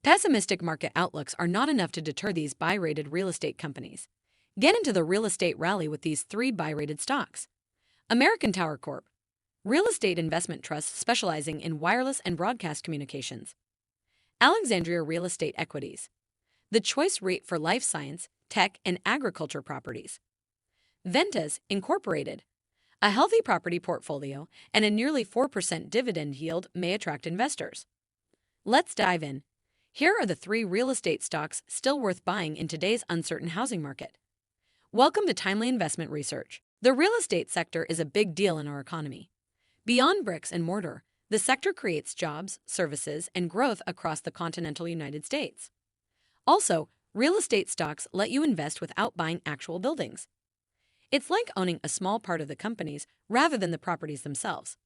Pessimistic market outlooks are not enough to deter these buy-rated real estate companies. Get into the real estate rally with these three buy-rated stocks. American Tower Corp, real estate investment trust specializing in wireless and broadcast communications. Alexandria Real Estate Equities, the choice REIT for life science, tech, and agriculture properties. Ventas Incorporated, a healthy property portfolio and a nearly 4% dividend yield may attract investors. Let's dive in. Here are the three real estate stocks still worth buying in today's uncertain housing market. Welcome to Timely Investment Research. The real estate sector is a big deal in our economy. Beyond bricks and mortar, the sector creates jobs, services, and growth across the continental United States. Also, real estate stocks let you invest without buying actual buildings. It's like owning a small part of the companies rather than the properties themselves.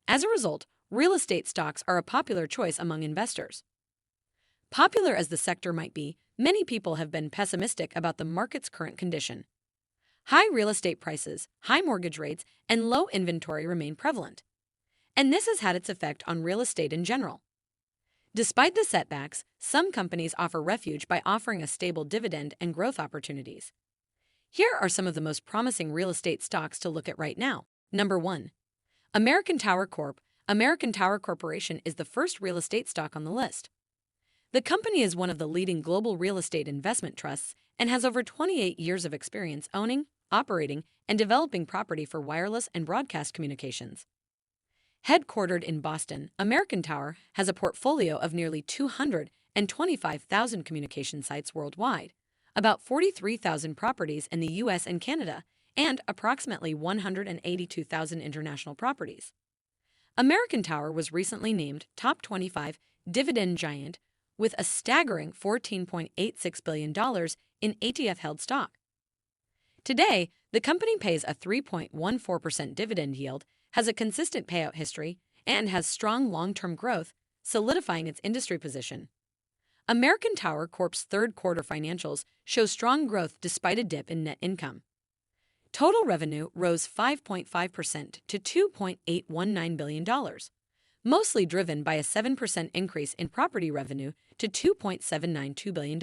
As a result, real estate stocks are a popular choice among investors. Popular as the sector might be, many people have been pessimistic about the market's current condition. High real estate prices, high mortgage rates, and low inventory remain prevalent. And this has had its effect on real estate in general. Despite the setbacks, some companies offer refuge by offering a stable dividend and growth opportunities. Here are some of the most promising real estate stocks to look at right now. Number 1. American Tower Corp. American Tower Corporation is the first real estate stock on the list. The company is one of the leading global real estate investment trusts and has over 28 years of experience owning, operating, and developing property for wireless and broadcast communications. Headquartered in Boston, American Tower has a portfolio of nearly 225,000 communication sites worldwide, about 43,000 properties in the U.S. and Canada, and approximately 182,000 international properties. American Tower was recently named Top 25 Dividend Giant with a staggering $14.86 billion in ETF-held stock. Today, the company pays a 3.14% dividend yield, has a consistent payout history, and has strong long-term growth, solidifying its industry position. American Tower Corp's third-quarter financials show strong growth despite a dip in net income. Total revenue rose 5.5% to $2.819 billion, mostly driven by a 7% increase in property revenue to $2.792 billion.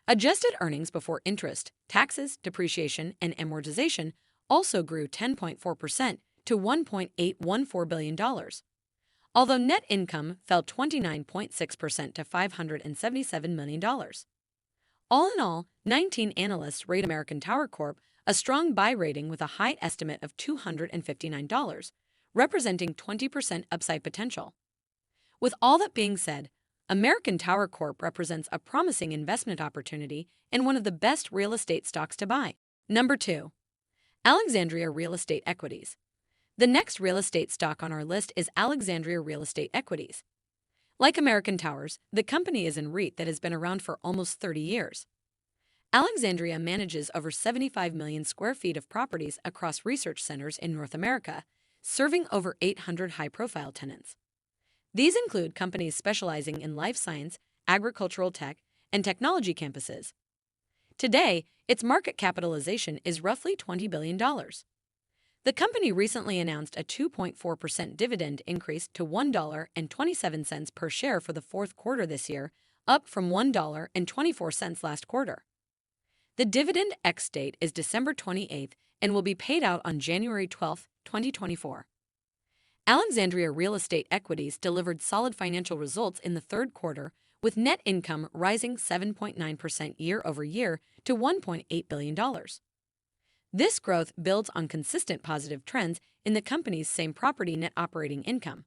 Adjusted earnings before interest, taxes, depreciation, and amortization also grew 10.4% to $1.814 billion, although net income fell 29.6% to $577 million. All in all, 19 analysts rate American Tower Corp a strong buy rating with a high estimate of $259, representing 20% upside potential. With all that being said, American Tower Corp represents a promising investment opportunity and one of the best real estate stocks to buy. Number 2. Alexandria Real Estate Equities. The next real estate stock on our list is Alexandria Real Estate Equities. Like American Towers, the company is a REIT that has been around for almost 30 years. Alexandria manages over 75 million square feet of properties across research centers in North America, serving over 800 high-profile tenants. These include companies specializing in life science, agricultural tech, and technology campuses. Today, its market capitalization is roughly $20 billion. The company recently announced a 2.4% dividend increase to $1.27 per share for the fourth quarter this year, up from $1.24 last quarter. The dividend ex-date is December 28th and will be paid out on January 12, 2024. Alexandria Real Estate Equities delivered solid financial results in the third quarter, with net income rising 7.9% year-over-year to $1.8 billion. This growth builds on consistent positive trends in the company's same-property net operating income.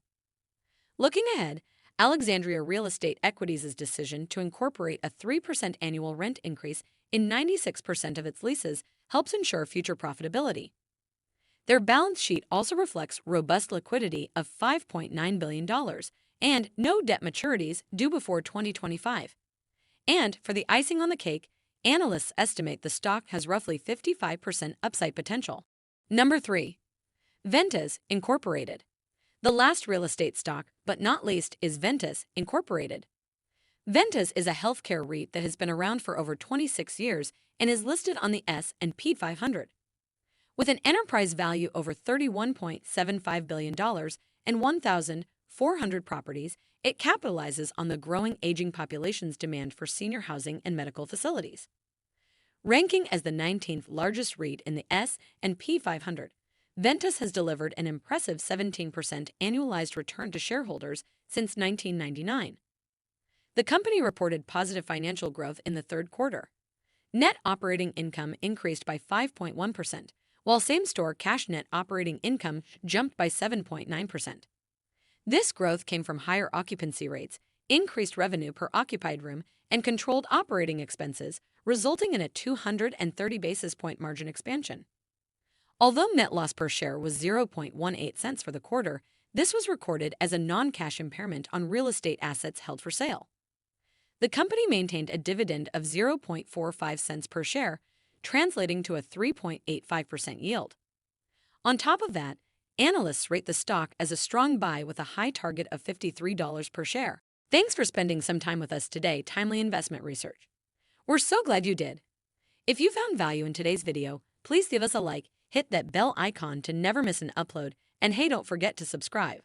Looking ahead, Alexandria Real Estate Equities' decision to incorporate a 3% annual rent increase in 96% of its leases helps ensure future profitability. Their balance sheet also reflects robust liquidity of $5.9 billion and no debt maturities due before 2025. And for the icing on the cake, analysts estimate the stock has roughly 55% upside potential. Number 3. Ventas Incorporated. The last real estate stock, but not least, is Ventas Incorporated. Ventas is a healthcare REIT that has been around for over 26 years and is listed on the S&P 500. With an enterprise value over $31.75 billion and 1,400 properties, It capitalizes on the growing aging population's demand for senior housing and medical facilities. Ranking as the 19th largest REIT in the S&P 500, Ventas has delivered an impressive 17% annualized return to shareholders since 1999. The company reported positive financial growth in the third quarter. Net operating income increased by 5.1%, while same-store cash net operating income jumped by 7.9%. This growth came from higher occupancy rates, increased revenue per occupied room, and controlled operating expenses, resulting in a 230 basis point margin expansion. Although net loss per share was 0.18 cents for the quarter, this was recorded as a non-cash impairment on real estate assets held for sale. The company maintained a dividend of 0.45 cents per share, translating to a 3.85% yield. On top of that, analysts rate the stock as a strong buy with a high target of $53 per share. Thanks for spending some time with us today, Timely Investment Research. We're so glad you did. If you found value in today's video, please give us a like, hit that bell icon to never miss an upload, and hey, don't forget to subscribe.